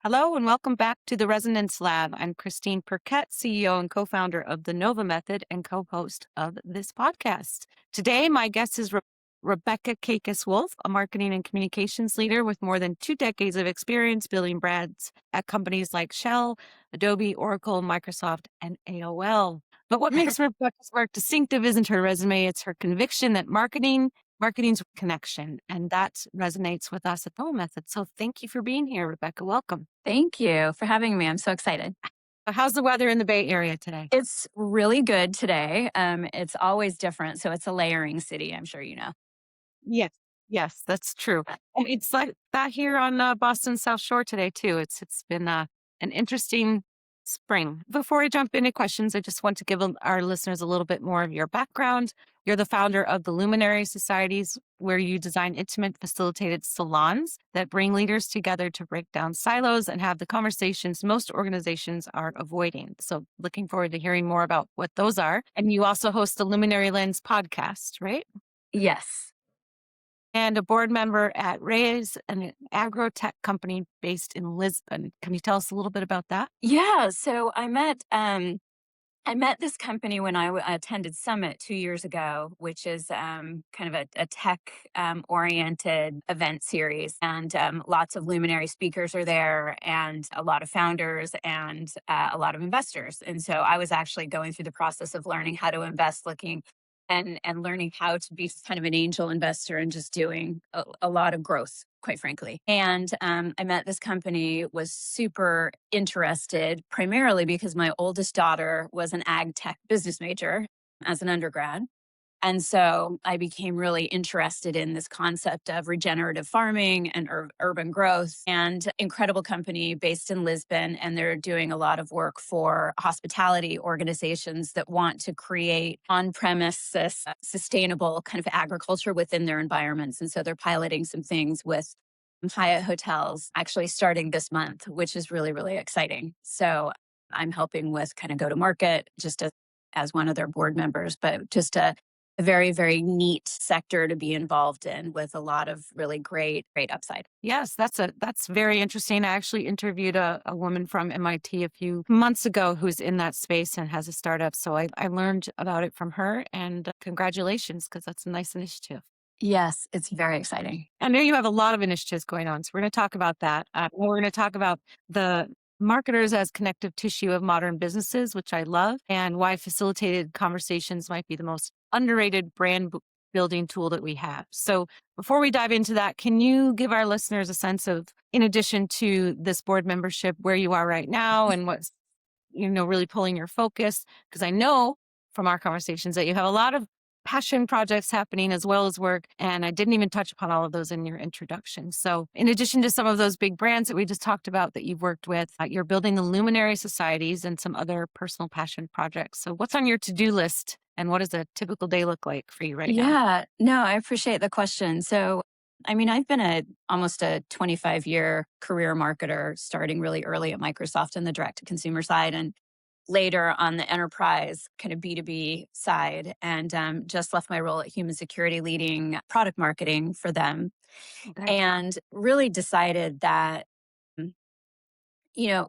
Hello and welcome back to the Resonance Lab. I'm Christine Perkett, CEO and co-founder of the Nova Method and co-host of this podcast. Today, my guest is Rebecca Kaykas-Wolff, a marketing and communications leader with more than 2 decades of experience building brands at companies like Shell, Adobe, Oracle, Microsoft, and AOL. But what makes Rebecca's work distinctive isn't her resume, it's her conviction that marketing's connection, and that resonates with us at Nova Method. So thank you for being here, Rebecca. Welcome. Thank you for having me. I'm so excited. How's the weather in the Bay Area today? It's really good today. It's always different. So it's a layering city, I'm sure you know. Yes. Yes, that's true. And it's like that here on Boston South Shore today too. It's been an interesting spring. Before I jump into questions, I just want to give our listeners a little bit more of your background. You're the founder of the Luminary Societies, where you design intimate, facilitated salons that bring leaders together to break down silos and have the conversations most organizations are avoiding. So, looking forward to hearing more about what those are. And you also host the Luminary Lens podcast, right? Yes. And a board member at Ray's, an agro-tech company based in Lisbon. Can you tell us a little bit about that? Yeah. So I met this company when I attended Summit 2 years ago, which is kind of a tech oriented event series. And lots of luminary speakers are there, and a lot of founders and a lot of investors. And so I was actually going through the process of learning how to invest, looking and learning how to be kind of an angel investor and just doing a lot of growth, quite frankly. And I met this company, was super interested, primarily because my oldest daughter was an ag tech business major as an undergrad. And so I became really interested in this concept of regenerative farming and urban growth, and incredible company based in Lisbon. And they're doing a lot of work for hospitality organizations that want to create on-premises sustainable kind of agriculture within their environments. And so they're piloting some things with Hyatt hotels actually starting this month, which is really, really exciting. So I'm helping with kind of go to market just as one of their board members, but just a very, very neat sector to be involved in with a lot of really great, great upside. Yes, that's very interesting. I actually interviewed a woman from MIT a few months ago who's in that space and has a startup. So I learned about it from her, and congratulations, because that's a nice initiative. Yes, it's very exciting. I know you have a lot of initiatives going on, so we're going to talk about that. We're going to talk about the marketers as connective tissue of modern businesses, which I love, and why facilitated conversations might be the most underrated brand building tool that we have. So before we dive into that, can you give our listeners a sense of, in addition to this board membership, where you are right now and what's, really pulling your focus? Because I know from our conversations that you have a lot of passion projects happening as well as work. And I didn't even touch upon all of those in your introduction. So in addition to some of those big brands that we just talked about that you've worked with, you're building the Luminary Societies and some other personal passion projects. So what's on your to-do list, and what does a typical day look like for you right now? Yeah, no, I appreciate the question. So, I mean, I've been almost a 25-year career marketer, starting really early at Microsoft on the direct to consumer side, and later on the enterprise kind of B2B side, and just left my role at Human Security leading product marketing for them, Okay. and really decided that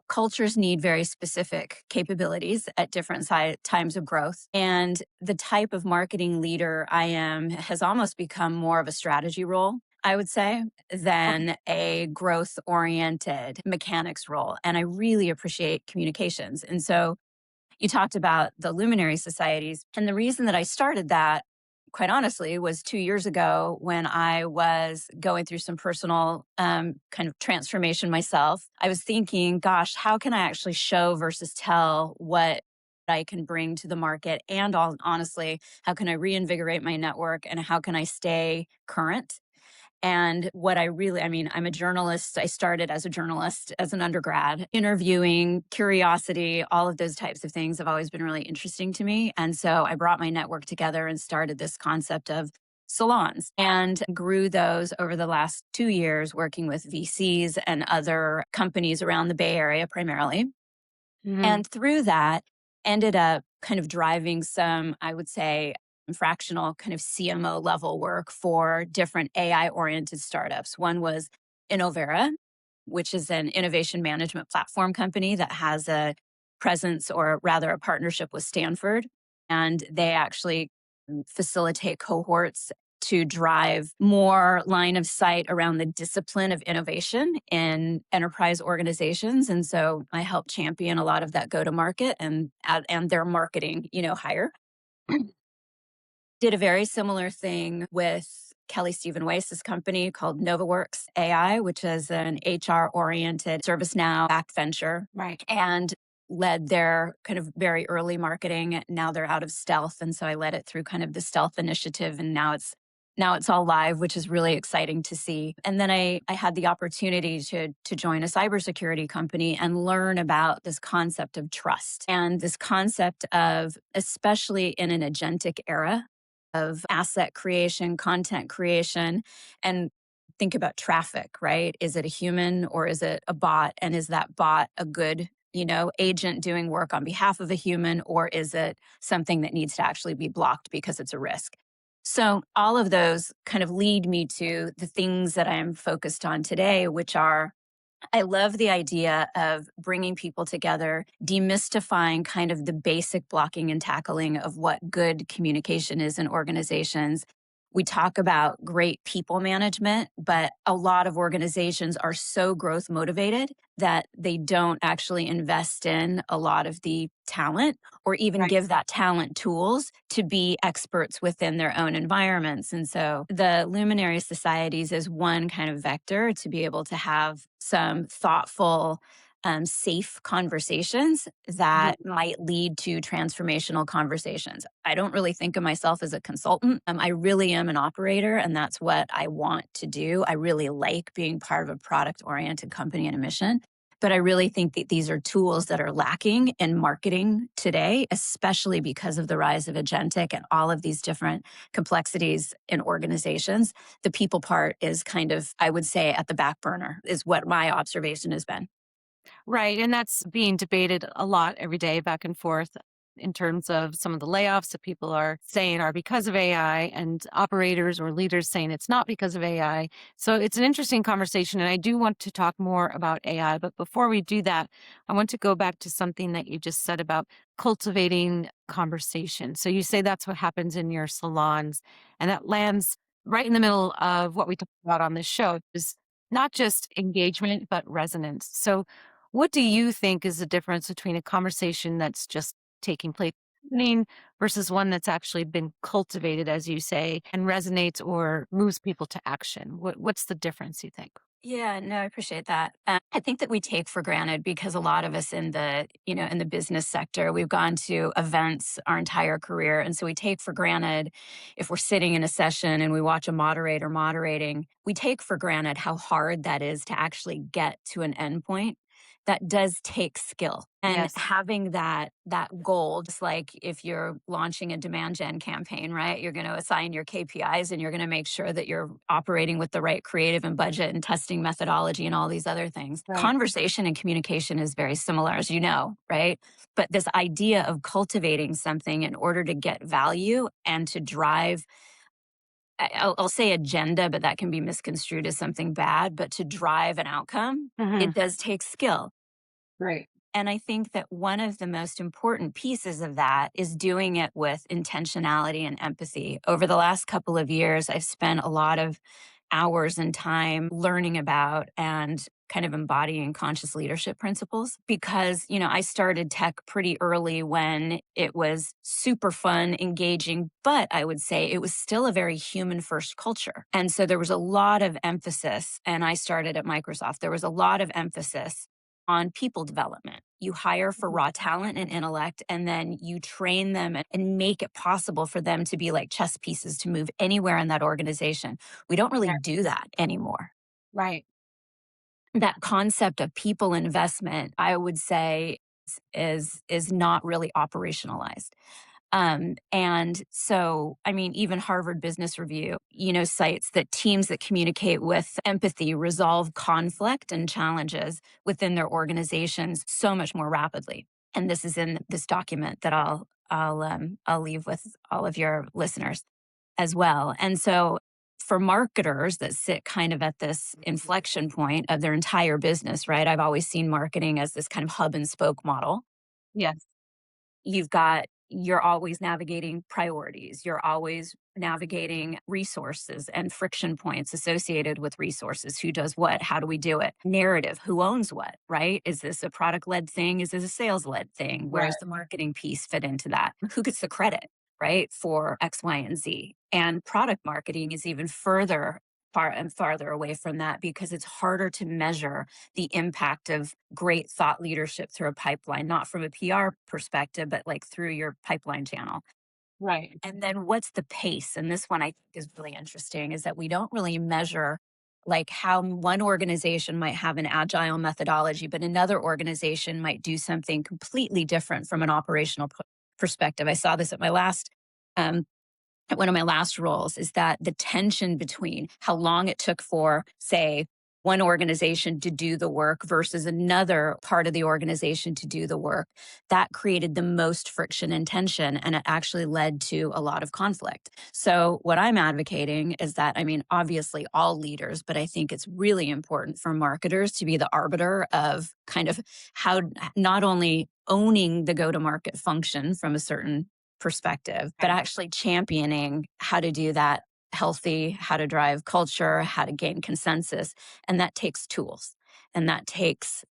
cultures need very specific capabilities at different times of growth. And the type of marketing leader I am has almost become more of a strategy role, I would say, than a growth oriented mechanics role. And I really appreciate communications. And so you talked about the luminary societies. And the reason that I started that, quite honestly, was 2 years ago when I was going through some personal kind of transformation myself. I was thinking, gosh, how can I actually show versus tell what I can bring to the market? And honestly, how can I reinvigorate my network, and how can I stay current? And I'm a journalist. I started as a journalist as an undergrad. Interviewing, curiosity, all of those types of things have always been really interesting to me. And so I brought my network together and started this concept of salons, and grew those over the last 2 years, working with VCs and other companies around the Bay Area primarily. Mhm. And through that, ended up kind of driving some, I would say, fractional kind of CMO level work for different AI oriented startups. One was Innovera, which is an innovation management platform company that has a presence, or rather a partnership with Stanford. And they actually facilitate cohorts to drive more line of sight around the discipline of innovation in enterprise organizations. And so I help champion a lot of that go to market and their marketing, hire. Did a very similar thing with Kelly Stephen Weiss's company called NovaWorks AI, which is an HR oriented ServiceNow backed venture, Right. and led their kind of very early marketing. Now they're out of stealth. And so I led it through kind of the stealth initiative. And now it's all live, which is really exciting to see. And then I had the opportunity to join a cybersecurity company and learn about this concept of trust and this concept of, especially in an agentic era, of asset creation, content creation, and think about traffic, right? Is it a human or is it a bot? And is that bot a good, agent doing work on behalf of a human, or is it something that needs to actually be blocked because it's a risk? So all of those kind of lead me to the things that I am focused on today, which are, I love the idea of bringing people together, demystifying kind of the basic blocking and tackling of what good communication is in organizations. We talk about great people management, but a lot of organizations are so growth motivated that they don't actually invest in a lot of the talent, or even Right. give that talent tools to be experts within their own environments. And so the luminary societies is one kind of vector to be able to have some thoughtful, safe conversations Yeah. that might lead to transformational conversations. I don't really think of myself as a consultant. I really am an operator, and that's what I want to do. I really like being part of a product oriented company and a mission. But I really think that these are tools that are lacking in marketing today, especially because of the rise of agentic and all of these different complexities in organizations. The people part is kind of, I would say, at the back burner, is what my observation has been. Right. And that's being debated a lot every day back and forth in terms of some of the layoffs that people are saying are because of AI, and operators or leaders saying it's not because of AI. So it's an interesting conversation. And I do want to talk more about AI. But before we do that, I want to go back to something that you just said about cultivating conversation. So you say that's what happens in your salons. And that lands right in the middle of what we talk about on this show is not just engagement, but resonance. So what do you think is the difference between a conversation that's just taking place happening versus one that's actually been cultivated, as you say, and resonates or moves people to action? What's the difference, you think? Yeah, no, I appreciate that. I think that we take for granted, because a lot of us in the business sector, we've gone to events our entire career. And so we take for granted, if we're sitting in a session and we watch a moderator moderating, we take for granted how hard that is to actually get to an endpoint. That does take skill. And Yes. having that goal, just like if you're launching a demand gen campaign, right? You're going to assign your KPIs, and you're going to make sure that you're operating with the right creative and budget and testing methodology and all these other things. Right. Conversation and communication is very similar, as you know, right? But this idea of cultivating something in order to get value and to drive, I'll say agenda, but that can be misconstrued as something bad, but to drive an outcome, Hmm. it does take skill. Right. And I think that one of the most important pieces of that is doing it with intentionality and empathy. Over the last couple of years, I've spent a lot of hours and time learning about and kind of embodying conscious leadership principles, because, I started tech pretty early when it was super fun, engaging, but I would say it was still a very human first culture. And so there was a lot of emphasis, and I started at Microsoft, there was a lot of emphasis on people development. You hire for raw talent and intellect, and then you train them and make it possible for them to be like chess pieces to move anywhere in that organization. We don't really Right. do that anymore. Right. That concept of people investment, I would say, is not really operationalized. And so, I mean, even Harvard Business Review, cites that teams that communicate with empathy resolve conflict and challenges within their organizations so much more rapidly. And this is in this document that I'll leave with all of your listeners as well. And so For marketers that sit kind of at this inflection point of their entire business, right? I've always seen marketing as this kind of hub and spoke model. Yes. You're always navigating priorities. You're always navigating resources and friction points associated with resources. Who does what? How do we do it? Narrative. Who owns what, right? Is this a product led thing? Is this a sales led thing? Where Right. does the marketing piece fit into that? Who gets the credit, right? For X, Y, and Z. And product marketing is even far and farther away from that because it's harder to measure the impact of great thought leadership through a pipeline, not from a PR perspective, but like through your pipeline channel. Right. And then what's the pace? And this one I think is really interesting is that we don't really measure like how one organization might have an agile methodology, but another organization might do something completely different from an operational perspective. I saw this um, at one of my last roles is that the tension between how long it took for, say, one organization to do the work versus another part of the organization to do the work, that created the most friction and tension. And it actually led to a lot of conflict. So, what I'm advocating is that, I mean, obviously all leaders, but I think it's really important for marketers to be the arbiter of kind of how not only owning the go to market function from a certain perspective, but Right. actually championing how to do that healthy, how to drive culture, how to gain consensus. And that takes tools and that takes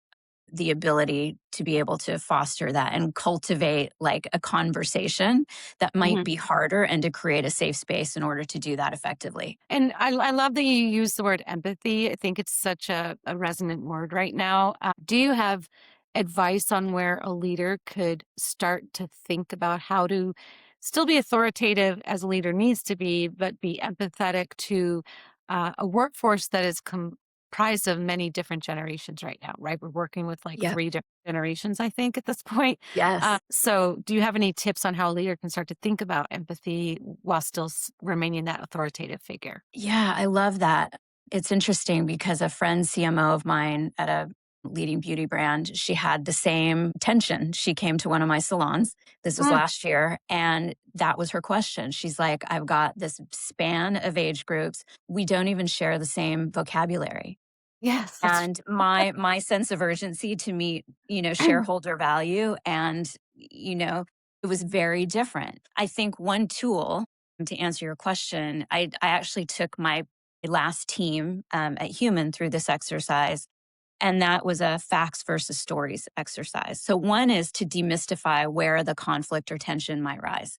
the ability to be able to foster that and cultivate like a conversation that might Mhm. be harder and to create a safe space in order to do that effectively. And I love that you use the word empathy. I think it's such a resonant word right now. Do you have advice on where a leader could start to think about how to still be authoritative as a leader needs to be, but be empathetic to a workforce that is comprised of many different generations right now, right? We're working with like Yep. three different generations, I think, at this point. Yes. So, do you have any tips on how a leader can start to think about empathy while still remaining that authoritative figure? Yeah, I love that. It's interesting because a friend CMO of mine at a leading beauty brand, she had the same tension. She came to one of my salons. This was Mm, last year. And that was her question. She's like, I've got this span of age groups. We don't even share the same vocabulary. yes, that's And my sense of urgency to meet, shareholder value and, it was very different. I think one tool to answer your question, I actually took my last team at Human through this exercise, and that was a facts versus stories exercise. So one is to demystify where the conflict or tension might rise.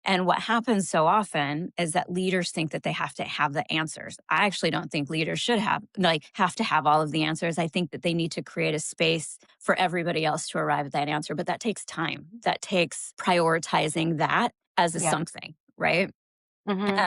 And what happens so often is that leaders think that they have to have the answers. I actually don't think leaders should have to have all of the answers. I think that they need to create a space for everybody else to arrive at that answer, but that takes time. That takes prioritizing that as a yeah. something, right? Hmm.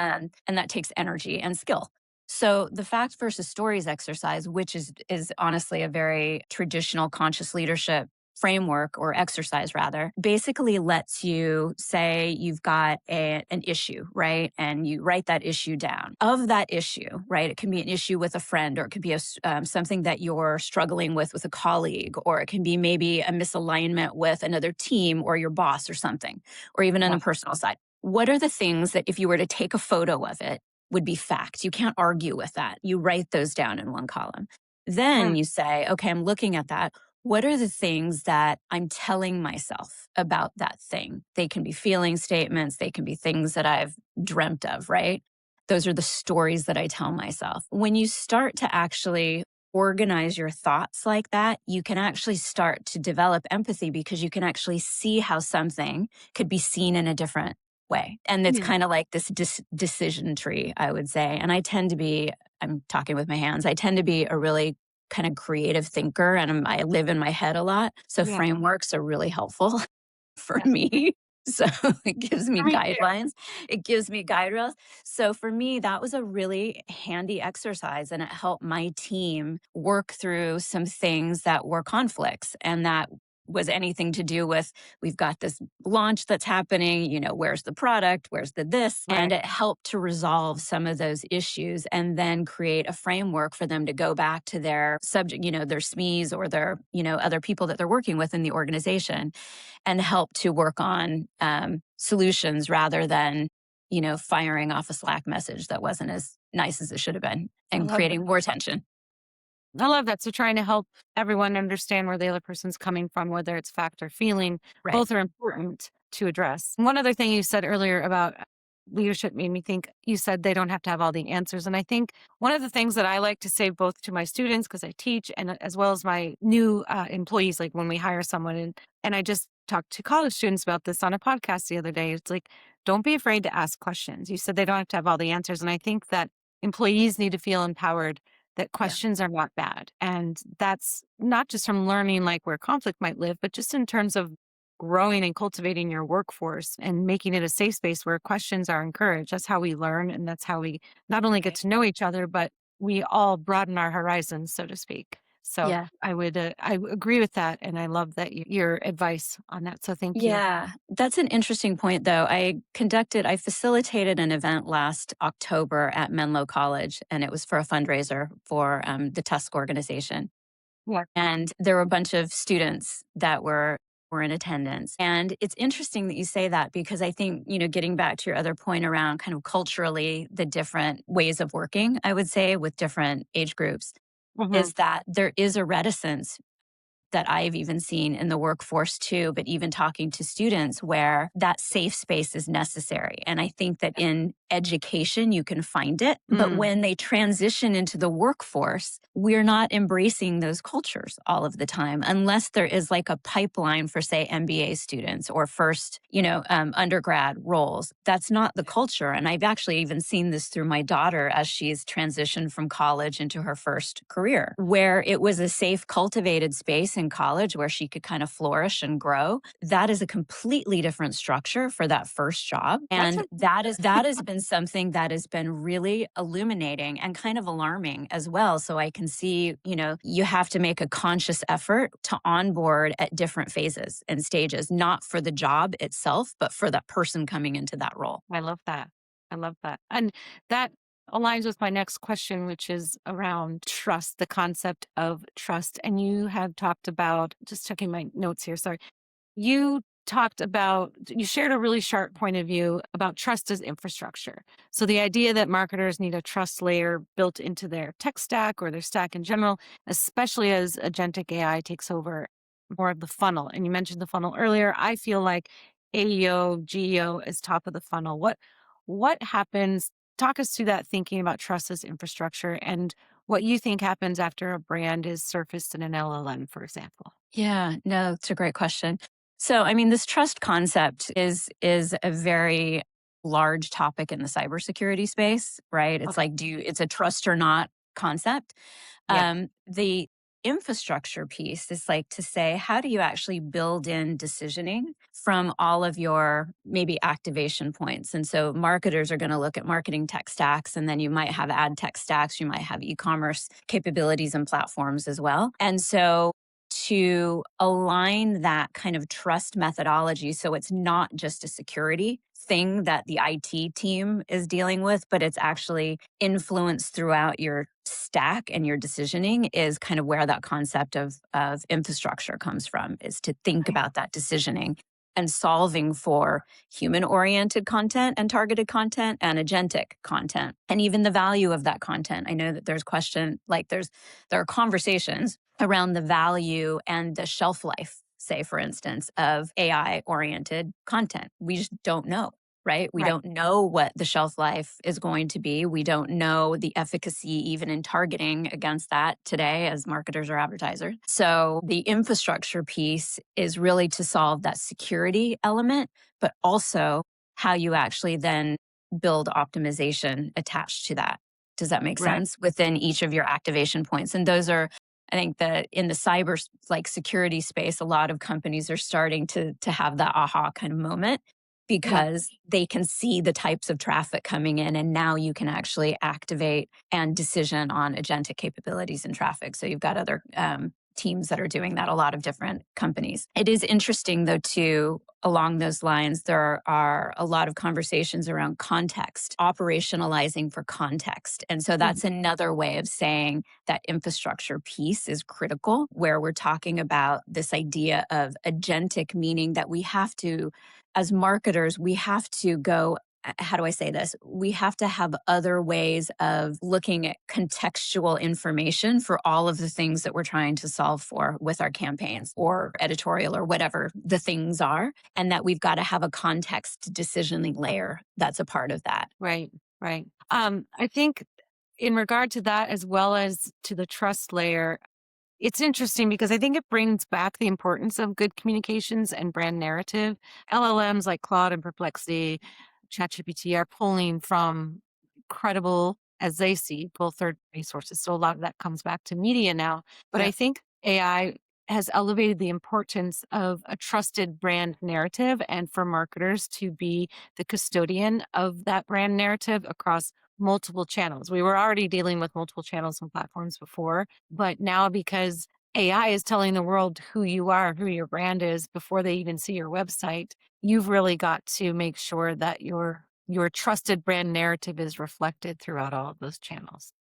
And that takes energy and skill. So the fact versus stories exercise, which is honestly a very traditional conscious leadership framework or exercise rather, basically lets you say you've got an issue, right? And you write that issue down. Of that issue, right? It can be an issue with a friend, or it could be something that you're struggling with a colleague, or it can be maybe a misalignment with another team or your boss or something, or even on Yeah. a personal side. What are the things that if you were to take a photo of it would be facts? You can't argue with that. You write those down in one column. Then Mm, you say, okay, I'm looking at that. What are the things that I'm telling myself about that thing? They can be feeling statements, they can be things that I've dreamt of, right? Those are the stories that I tell myself. When you start to actually organize your thoughts like that, you can actually start to develop empathy because you can actually see how something could be seen in a different way. And it's yeah. kind of like this decision tree, I would say. And I'm talking with my hands, I tend to be a really kind of creative thinker and I live in my head a lot. So Yeah. frameworks are really helpful for Yes. me. So it gives me For me too. guidelines, it gives me guide rails. So for me, that was a really handy exercise and it helped my team work through some things that were conflicts. And that was anything to do with we've got this launch that's happening, where's the product, where's the this, and Right. it helped to resolve some of those issues and then create a framework for them to go back to their subject, their SMEs or their, other people that they're working with in the organization and help to work on solutions rather than firing off a Slack message that wasn't as nice as it should have been I and love that. creating more tension. I love that. So trying to help everyone understand where the other person's coming from, whether it's fact or feeling, Right. both are important to address. One other thing you said earlier about leadership made me think you said they don't have to have all the answers. And I think one of the things that I like to say both to my students, because I teach, and as well as my new employees, like when we hire someone, and I just talked to college students about this on a podcast the other day. It's like, don't be afraid to ask questions. You said they don't have to have all the answers. And I think that employees need to feel empowered that Yeah. questions are not bad. And that's not just from learning like where conflict might live, but just in terms of growing and cultivating your workforce and making it a safe space where questions are encouraged. That's how we learn. And that's how we not only get Right. to know each other, but we all broaden our horizons, so to speak. So Yeah. I agree with that. And I love that your advice on that. So thank you. Yeah, that's an interesting point, though. I facilitated an event last October at Menlo College, and it was for a fundraiser for the Tusk organization. Yeah. And there were a bunch of students that were in attendance. And it's interesting that you say that because I think, getting back to your other point around kind of culturally the different ways of working, I would say with different age groups, Hmm. is that there is a reticence that I've even seen in the workforce too, but even talking to students where that safe space is necessary. And I think that in education, you can find it. But Mm. when they transition into the workforce, we're not embracing those cultures all of the time, unless there is like a pipeline for, say, MBA students or first, undergrad roles. That's not the culture. And I've actually even seen this through my daughter as she's transitioned from college into her first career, where it was a safe, cultivated space in college where she could kind of flourish and grow. That is a completely different structure for that first job. That's And that has been something that has been really illuminating and kind of alarming as well. So I can see, you have to make a conscious effort to onboard at different phases and stages, not for the job itself, but for that person coming into that role. I love that. I love that. And that aligns with my next question, which is around trust, the concept of trust. And you have talked about, just checking my notes here, sorry. You shared a really sharp point of view about trust as infrastructure. So the idea that marketers need a trust layer built into their tech stack or their stack in general, especially as agentic AI takes over more of the funnel. And you mentioned the funnel earlier. I feel like AEO, GEO is top of the funnel. What happens? Talk us through that thinking about trust as infrastructure and what you think happens after a brand is surfaced in an LLM, for example. Yeah, no, it's a great question. So, I mean, this trust concept is a very large topic in the cybersecurity space, right? It's Okay. like, it's a trust or not concept. Yeah. The infrastructure piece is like to say, how do you actually build in decisioning from all of your maybe activation points? And so marketers are going to look at marketing tech stacks, and then you might have ad tech stacks, you might have e-commerce capabilities and platforms as well. And so to align that kind of trust methodology so it's not just a security thing that the IT team is dealing with, but it's actually influenced throughout your stack and your decisioning is kind of where that concept of infrastructure comes from, is to think Right. about that decisioning and solving for human oriented content and targeted content and agentic content and even the value of that content. I know that there are conversations around the value and the shelf life, say, for instance, of AI oriented content. We just don't know, right? We Right. don't know what the shelf life is going to be. We don't know the efficacy even in targeting against that today as marketers or advertisers. So the infrastructure piece is really to solve that security element, but also how you actually then build optimization attached to that. Does that make Right. sense? Within each of your activation points. And those are, I think that in the cyber like security space, a lot of companies are starting to have that aha kind of moment Yeah. because they can see the types of traffic coming in, and now you can actually activate and decision on agentic capabilities and traffic. So you've got other teams that are doing that, a lot of different companies. It is interesting though too, along those lines, there are a lot of conversations around context, operationalizing for context. And so Mhm. that's another way of saying that infrastructure piece is critical, where we're talking about this idea of agentic, meaning that we have to, as marketers, we have to go how do I say this? We have to have other ways of looking at contextual information for all of the things that we're trying to solve for with our campaigns or editorial or whatever the things are. And that we've got to have a context decisioning layer that's a part of that. Right, right. I think in regard to that, as well as to the trust layer, it's interesting because I think it brings back the importance of good communications and brand narrative. LLMs like Claude and Perplexity, ChatGPT are pulling from credible, as they see, both third-party sources. So a lot of that comes back to media now. But I Yep. think AI has elevated the importance of a trusted brand narrative and for marketers to be the custodian of that brand narrative across multiple channels. We were already dealing with multiple channels and platforms before, but now because AI is telling the world who you are, who your brand is before they even see your website, you've really got to make sure that your trusted brand narrative is reflected throughout all of those channels.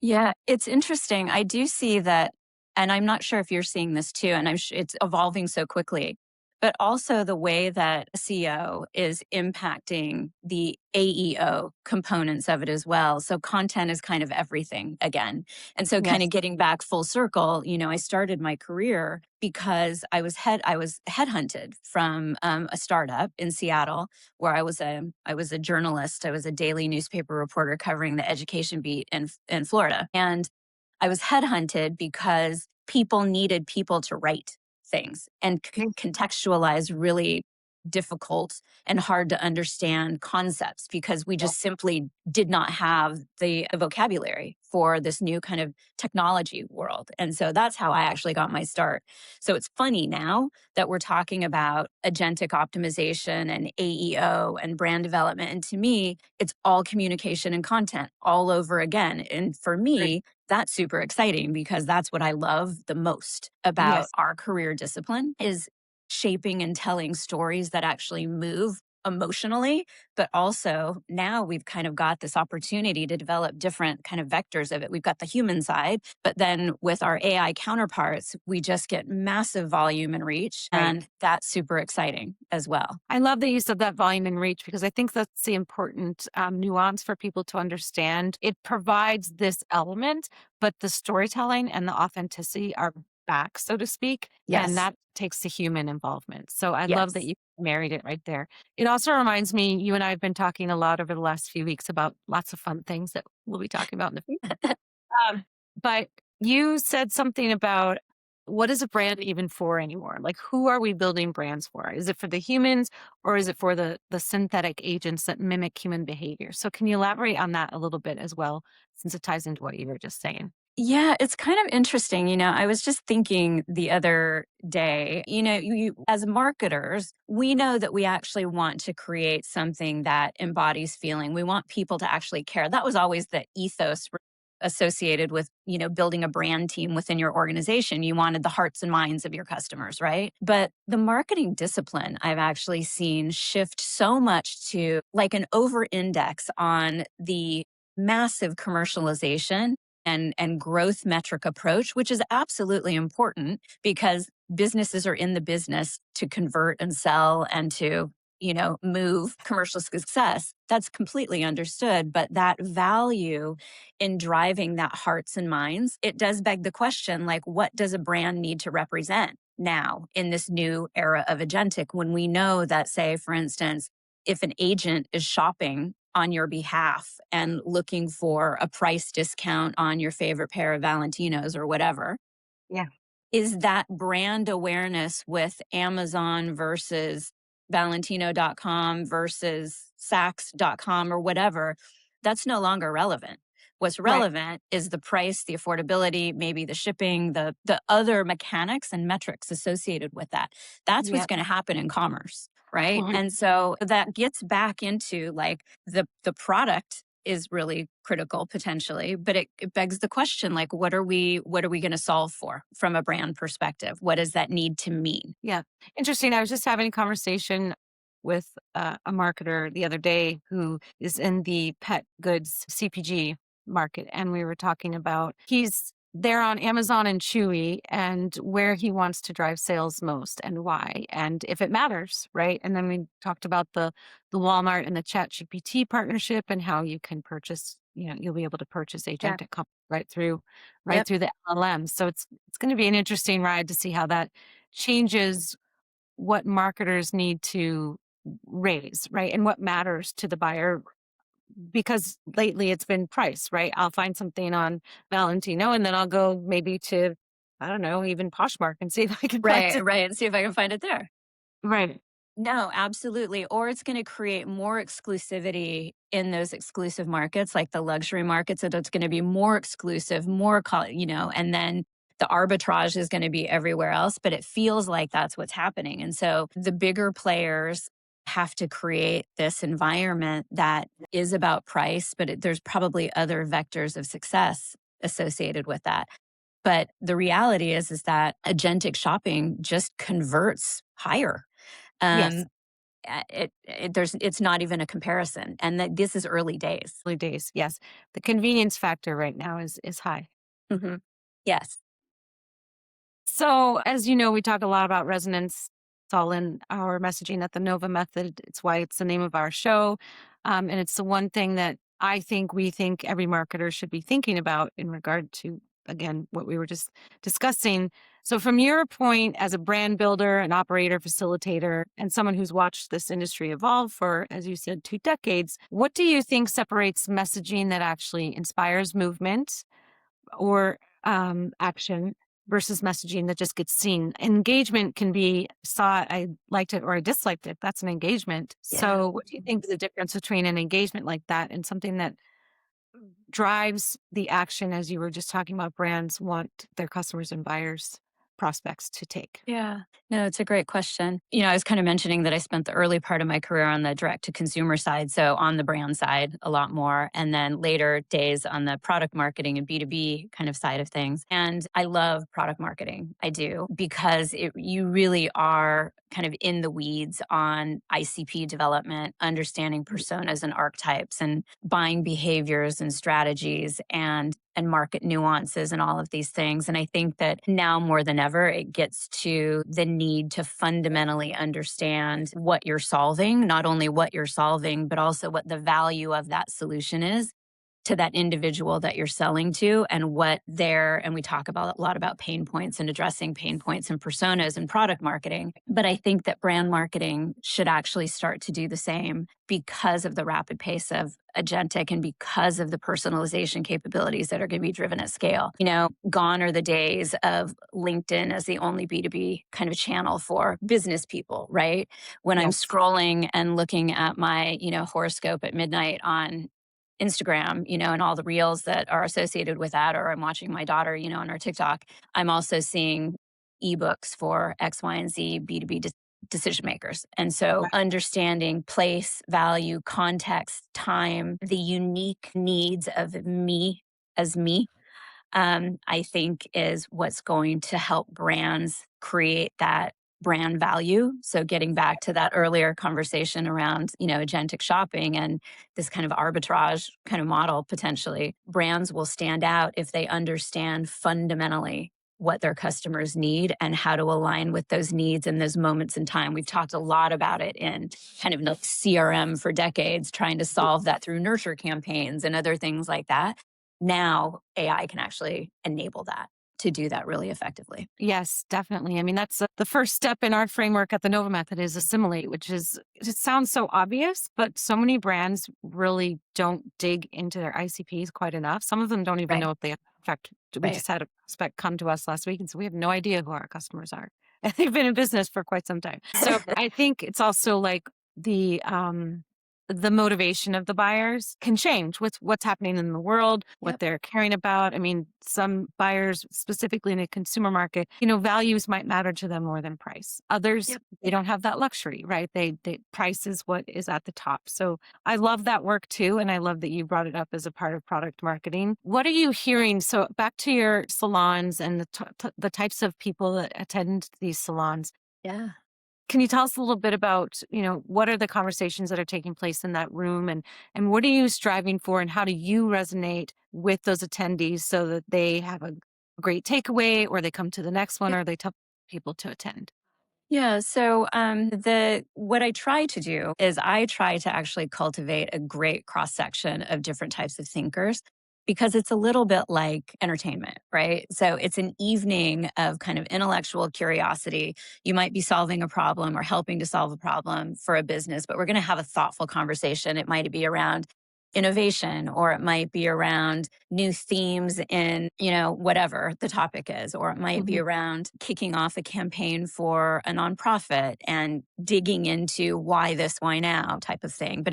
Yeah, it's interesting. I do see that, and I'm not sure if you're seeing this too, and it's evolving so quickly, but also the way that SEO is impacting the AEO components of it as well. So content is kind of everything again. And so kind Yes. of getting back full circle, I started my career because I was headhunted from a startup in Seattle where I was a journalist. I was a daily newspaper reporter covering the education beat in Florida. And I was headhunted because people needed people to write things and Mm. contextualize really difficult and hard to understand concepts because we Yeah. just simply did not have the vocabulary for this new kind of technology world. And so that's how I actually got my start. So it's funny now that we're talking about agentic optimization and AEO and brand development. And to me, it's all communication and content all over again. And for Right. me, that's super exciting because that's what I love the most about Yes. our career discipline is shaping and telling stories that actually move emotionally, but also now we've kind of got this opportunity to develop different kind of vectors of it. We've got the human side, but then with our AI counterparts, we just get massive volume and reach, Right. and that's super exciting as well. I love the use of that volume and reach because I think that's the important nuance for people to understand. It provides this element, but the storytelling and the authenticity are back, so to speak, and Yes. that takes the human involvement. So I love that Yes. you married it right there. It also reminds me, you and I have been talking a lot over the last few weeks about lots of fun things that we'll be talking about in the future. But you said something about what is a brand even for anymore? Like, who are we building brands for? Is it for the humans or is it for the synthetic agents that mimic human behavior? So, can you elaborate on that a little bit as well, since it ties into what you were just saying? Yeah, it's kind of interesting. I was just thinking the other day, as marketers, we know that we actually want to create something that embodies feeling. We want people to actually care. That was always the ethos associated with, building a brand team within your organization. You wanted the hearts and minds of your customers, right? But the marketing discipline I've actually seen shift so much to like an over index on the massive commercialization and growth metric approach, which is absolutely important because businesses are in the business to convert and sell and to move commercial success. That's completely understood. But that value in driving that hearts and minds, it does beg the question, like, what does a brand need to represent now in this new era of agentic when we know that, say, for instance, if an agent is shopping on your behalf and looking for a price discount on your favorite pair of Valentinos or whatever, Yeah. is that brand awareness with Amazon versus Valentino.com versus Saks.com or whatever, that's no longer relevant. What's Right. relevant is the price, the affordability, maybe the shipping, the other mechanics and metrics associated with that. That's what's Yep. going to happen in commerce, right? Mhm. And so that gets back into like the product is really critical potentially, but it begs the question, like, what are we going to solve for from a brand perspective? What does that need to mean? Yeah. Interesting. I was just having a conversation with a marketer the other day who is in the pet goods CPG market. And we were talking about he's they're on Amazon and Chewy and where he wants to drive sales most and why, and if it matters, right? And then we talked about the Walmart and the ChatGPT partnership and how you can purchase, you'll be able to purchase Yeah. agentic right through Yep. the LLM. So it's going to be an interesting ride to see how that changes what marketers need to raise, right? And what matters to the buyer, because lately it's been price, right? I'll find something on Valentino and then I'll go maybe to, I don't know, even Poshmark and see if I can find Right, it. right. See if I can find it there. Right. No, absolutely. Or it's going to create more exclusivity in those exclusive markets, like the luxury markets. So it's going to be more exclusive, and then the arbitrage is going to be everywhere else. But it feels like that's what's happening. And so the bigger players have to create this environment that is about price, but there's probably other vectors of success associated with that. But the reality is that agentic shopping just converts higher. Yes. um, it's not even a comparison, and that this is early days. Early days. Yes. The convenience factor right now is high. Hmm. Yes. So, as you know, we talk a lot about resonance. It's all in our messaging at the Nova Method. It's why it's the name of our show. And it's the one thing that we think every marketer should be thinking about in regard to, again, what we were just discussing. So, from your point as a brand builder, an operator, facilitator, and someone who's watched this industry evolve for, as you said, 2 decades, what do you think separates messaging that actually inspires movement or action versus messaging that just gets seen? Engagement can be saw, I liked it or I disliked it. That's an engagement. Yeah. So, what do you think is the difference between an engagement like that and something that drives the action, as you were just talking about, brands want their customers and buyers, prospects to take? Yeah. No, it's a great question. I was kind of mentioning that I spent the early part of my career on the direct to consumer side, so on the brand side a lot more, and then later days on the product marketing and B2B kind of side of things. And I love product marketing. I do, because you really are kind of in the weeds on ICP development, understanding personas and archetypes and buying behaviors and strategies and market nuances and all of these things. And I think that now more than ever, it gets to the need to fundamentally understand what you're solving, not only what you're solving, but also what the value of that solution is to that individual that you're selling to, and and we talk about a lot about pain points and addressing pain points and personas and product marketing. But I think that brand marketing should actually start to do the same, because of the rapid pace of agentic and because of the personalization capabilities that are going to be driven at scale. Gone are the days of LinkedIn as the only B2B kind of channel for business people, right? When I'm Yes. scrolling and looking at my, horoscope at midnight on Instagram, and all the reels that are associated with that, or I'm watching my daughter, on our TikTok, I'm also seeing ebooks for X, Y, and Z B2B decision makers. And so Right. understanding place, value, context, time, the unique needs of me as me, I think is what's going to help brands create that brand value. So getting back to that earlier conversation around, agentic shopping and this kind of arbitrage kind of model, potentially, brands will stand out if they understand fundamentally what their customers need and how to align with those needs in those moments in time. We've talked a lot about it in kind of CRM for decades, trying to solve that through nurture campaigns and other things like that. Now AI can actually enable that to do that really effectively. Yes, definitely. I mean, that's the first step in our framework at the Nova Method is assimilate, which is, it sounds so obvious, but so many brands really don't dig into their ICPs quite enough. Some of them don't even Right. know if they, in fact, we Right. just had a prospect come to us last week and so we have no idea who our customers are. And they've been in business for quite some time. So I think it's also like the motivation of the buyers can change with what's happening in the world, what Yep. they're caring about. I mean, some buyers, specifically in the consumer market, values might matter to them more than price. Others, Yep. they don't have that luxury, right? They price is what is at the top. So I love that work too. And I love that you brought it up as a part of product marketing. What are you hearing? So back to your salons and the types of people that attend these salons. Yeah. Can you tell us a little bit about, what are the conversations that are taking place in that room, and what are you striving for and how do you resonate with those attendees so that they have great takeaway, or they come to the next one, or they tell people to attend? Yeah. So the what I try to do is I try to actually cultivate a great cross section of different types of thinkers because it's a little bit like entertainment, right? So it's an evening of kind of intellectual curiosity. You might be solving a problem or helping to solve a problem for a business, but we're going to have a thoughtful conversation. It might be around innovation, or it might be around new themes in, whatever the topic is, or it might be Mhm. around kicking off a campaign for a nonprofit and digging into why this, why now type of thing. But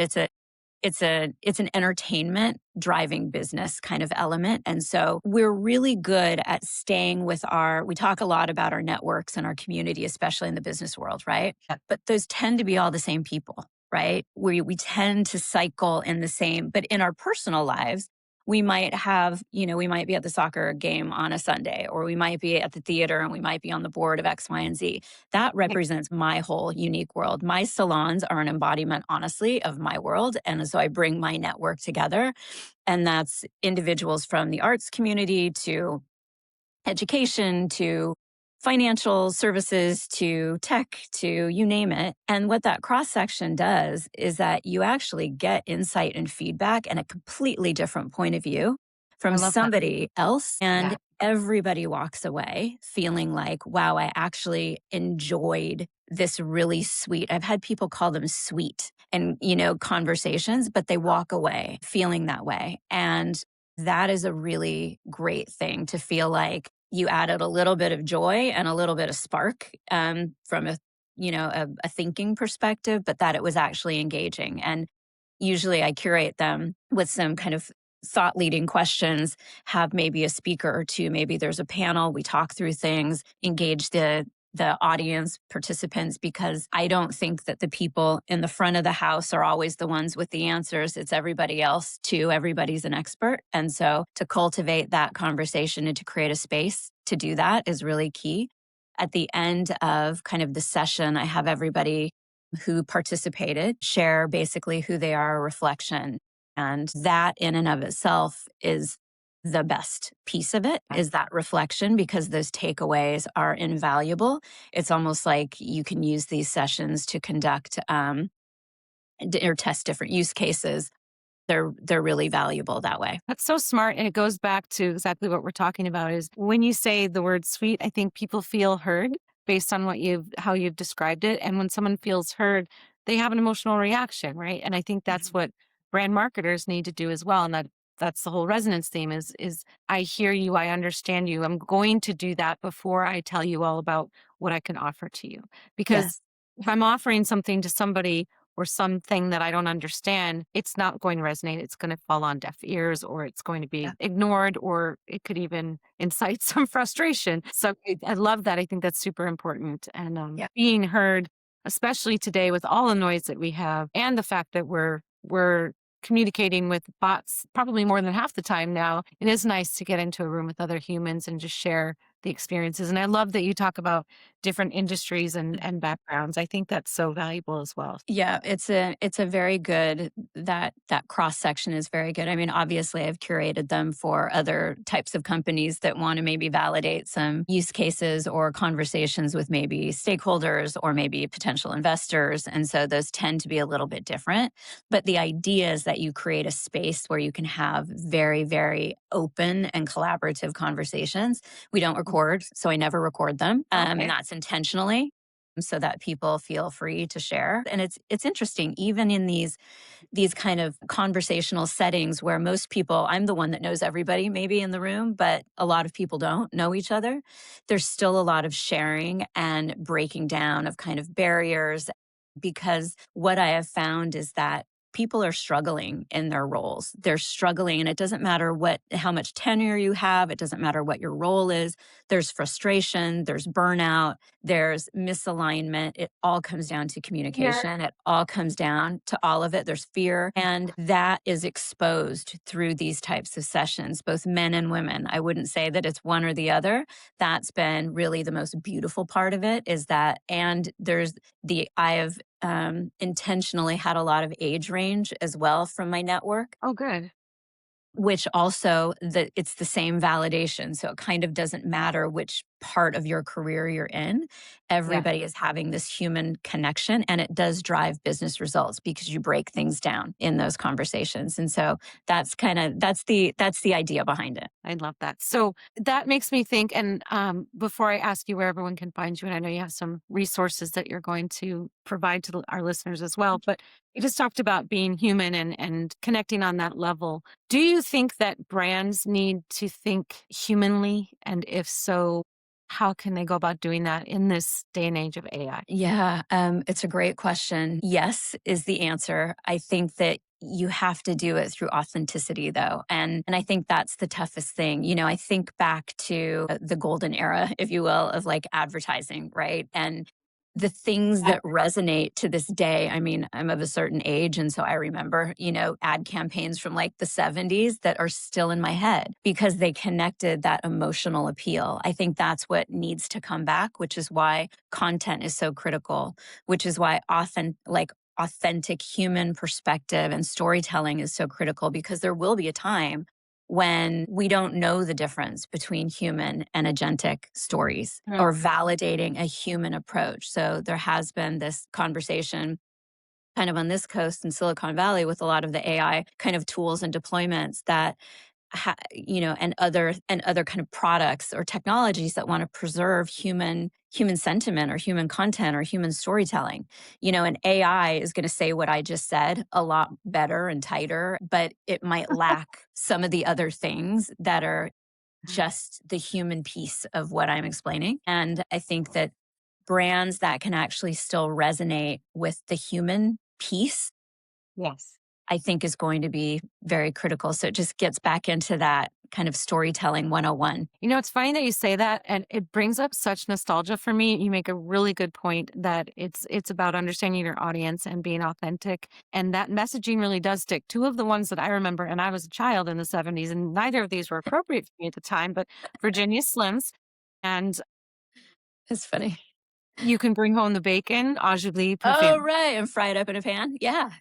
it's an entertainment driving business kind of element. And so we're really good at staying with we talk a lot about our networks and our community, especially in the business world, right? Yeah. But those tend to be all the same people, right? We tend to cycle in the same, but in our personal lives, we might be at the soccer game on a Sunday, or we might be at the theater and we might be on the board of X, Y, and Z. That Right. represents my whole unique world. My salons are an embodiment, honestly, of my world. And so I bring my network together. And that's individuals from the arts community to education to financial services to tech to you name it. And what that cross section does is that you actually get insight and feedback and a completely different point of view I from love that. somebody else. Yeah. And everybody walks away feeling like, wow, I actually enjoyed this really sweet. I've had people call them sweet and, conversations, but they walk away feeling that way. And that is a really great thing to feel like you added a little bit of joy and a little bit of spark from a thinking perspective, but that it was actually engaging. And usually I curate them with some kind of thought leading questions, have maybe a speaker or two, maybe there's a panel, we talk through things, engage the audience participants, because I don't think that the people in the front of the house are always the ones with the answers. It's everybody else too. Everybody's an expert. And so to cultivate that conversation and to create a space to do that is really key. At the end of kind of the session, I have everybody who participated share basically who they are, a reflection. And that in and of itself is the best piece of it, is that reflection, because those takeaways are invaluable. It's almost like you can use these sessions to conduct or test different use cases. They're really valuable that way. That's so smart. And it goes back to exactly what we're talking about is when you say the word sweet, I think people feel heard based on how you've described it. And when someone feels heard, they have an emotional reaction, right? And I think that's Mhm. what brand marketers need to do as well. And that's the whole resonance theme is I hear you, I understand you. I'm going to do that before I tell you all about what I can offer to you. Because Yes. if I'm offering something to somebody or something that I don't understand, it's not going to resonate. It's going to fall on deaf ears, or it's going to Yeah. be ignored, or it could even incite some frustration. So I love that. I think that's super important. And Yeah. being heard, especially today with all the noise that we have and the fact that we're communicating with bots probably more than half the time now, it is nice to get into a room with other humans and just share the experiences. And I love that you talk about different industries and backgrounds. I think that's so valuable as well. Yeah, it's a very good, that cross section is very good. I mean, obviously I've curated them for other types of companies that want to maybe validate some use cases or conversations with maybe stakeholders or maybe potential investors. And so those tend to be a little bit different. But the idea is that you create a space where you can have very, very open and collaborative conversations. We don't record, so I never record them. And Okay. that's intentionally so that people feel free to share. And it's interesting, even in these kind of conversational settings where most people, I'm the one that knows everybody maybe in the room, but a lot of people don't know each other. There's still a lot of sharing and breaking down of kind of barriers, because what I have found is that people are struggling in their roles. They're struggling, and it doesn't matter how much tenure you have, it doesn't matter what your role is. There's frustration, there's burnout, there's misalignment. It all comes down to Yeah. communication. It all comes down to all of it. There's fear, and that is exposed through these types of sessions, both men and women. I wouldn't say that it's one or the other. That's been really the most beautiful part of it, is that, and I have intentionally had a lot of age range as well from my network. Oh, good. which also it's the same validation. So it kind of doesn't matter which part of your career you're in. Yeah. Everybody is having this human connection, and it does drive business results because you break things down in those conversations. And so that's the idea behind it. I love that. So that makes me think, and before I ask you where everyone can find you, and I know you have some resources that you're going to provide to our listeners as well, but you just talked about being human and connecting on that level. Do you think that brands need to think humanly? And if so, how can they go about doing that in this day and age of AI? Yeah, it's a great question. Yes, is the answer. I think that you have to do it through authenticity, though, and I think that's the toughest thing. I think back to the golden era, if you will, of like advertising, right? And the things that resonate to this day. I mean, I'm of a certain age, and so I remember, ad campaigns from like the 70s that are still in my head because they connected that emotional appeal. I think that's what needs to come back, which is why content is so critical, which is why authentic human perspective and storytelling is so critical, because there will be a time when we don't know the difference between human and agentic stories or validating a human approach. So there has been this conversation kind of on this coast in Silicon Valley with a lot of the AI kind of tools and deployments that and other kind of products or technologies that want to preserve human sentiment or human content or human storytelling. And AI is going to say what I just said a lot better and tighter, but it might lack some of the other things that are just the human piece of what I'm explaining. And I think that brands that can actually still resonate with the human piece, Yes. I think is going to be very critical. So it just gets back into that kind of storytelling 101. It's funny that you say that, and it brings up such nostalgia for me. You make a really good point that it's about understanding your audience and being authentic, and that messaging really does stick. Two of the ones that I remember, and I was a child in the 70s, and neither of these were appropriate for me at the time, but Virginia Slims and It's funny. You Can Bring Home the Bacon, Ajuli Oh, Perfume. right. And fried up in a pan. Yeah,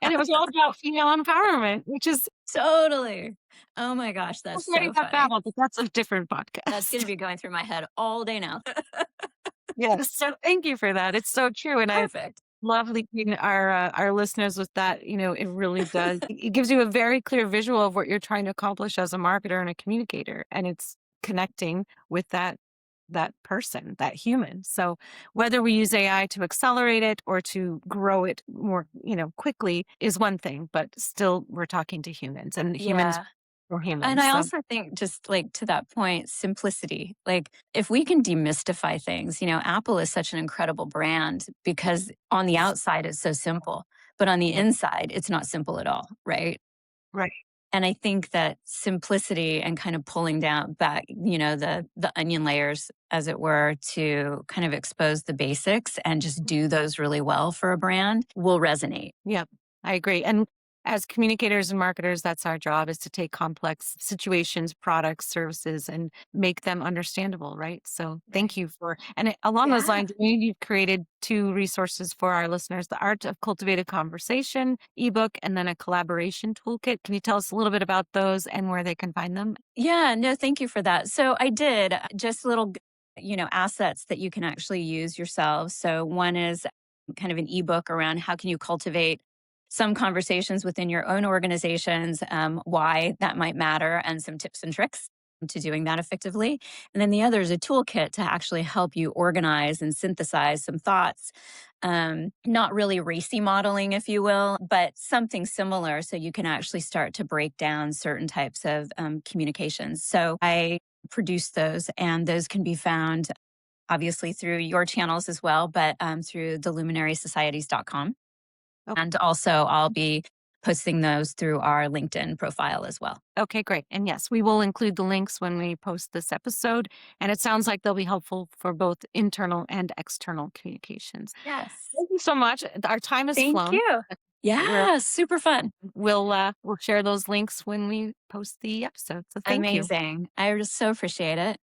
And it was all about female empowerment, which is totally. Oh my gosh. That's already so that funny. babble, but that's a different That's going to podcast. be going through my head all day now. Yes. So thank you for that. It's so true. And I Perfect. love leaving our listeners with that. It really does. It gives you a very clear visual of what you're trying to accomplish as a marketer and a communicator, and it's connecting with that person, that human. So whether we use AI to accelerate it or to grow it more, quickly is one thing, but still we're talking to humans, and humans Yeah. are And humans. I So also think, just like to that point, simplicity. Like if we can demystify things, Apple is such an incredible brand because on the outside it's so simple, but on the yeah, inside it's not simple at all, right? right. And I think that simplicity and kind of pulling down back, the onion layers, as it were, to kind of expose the basics and just do those really well for a brand will resonate. Yep, I agree. And as communicators and marketers, that's our job, is to take complex situations, products, services, and make them understandable, right? So thank Right. you and along those Yeah. lines, you've created two resources for our listeners: the Art of Cultivated Conversation ebook, and then a collaboration toolkit. Can you tell us a little bit about those and where they can find them? Yeah, no, thank you for that. So I did just little, assets that you can actually use yourselves. So one is kind of an ebook around how can you cultivate some conversations within your own organizations, why that might matter, and some tips and tricks to doing that effectively. And then the other is a toolkit to actually help you organize and synthesize some thoughts. Not really racy modeling, if you will, but something similar so you can actually start to break down certain types of communications. So I produce those, and those can be found obviously through your channels as well, but through theluminarysocieties.com. Okay. And also, I'll be posting those through our LinkedIn profile as well. Okay, great. And yes, we will include the links when we post this episode. And it sounds like they'll be helpful for both internal and external communications. Yes. Thank you so much. Our time has Thank flown. you. We're, Yeah, super fun. we'll share those links when we post the episode. So thank you. Amazing. I just so appreciate it.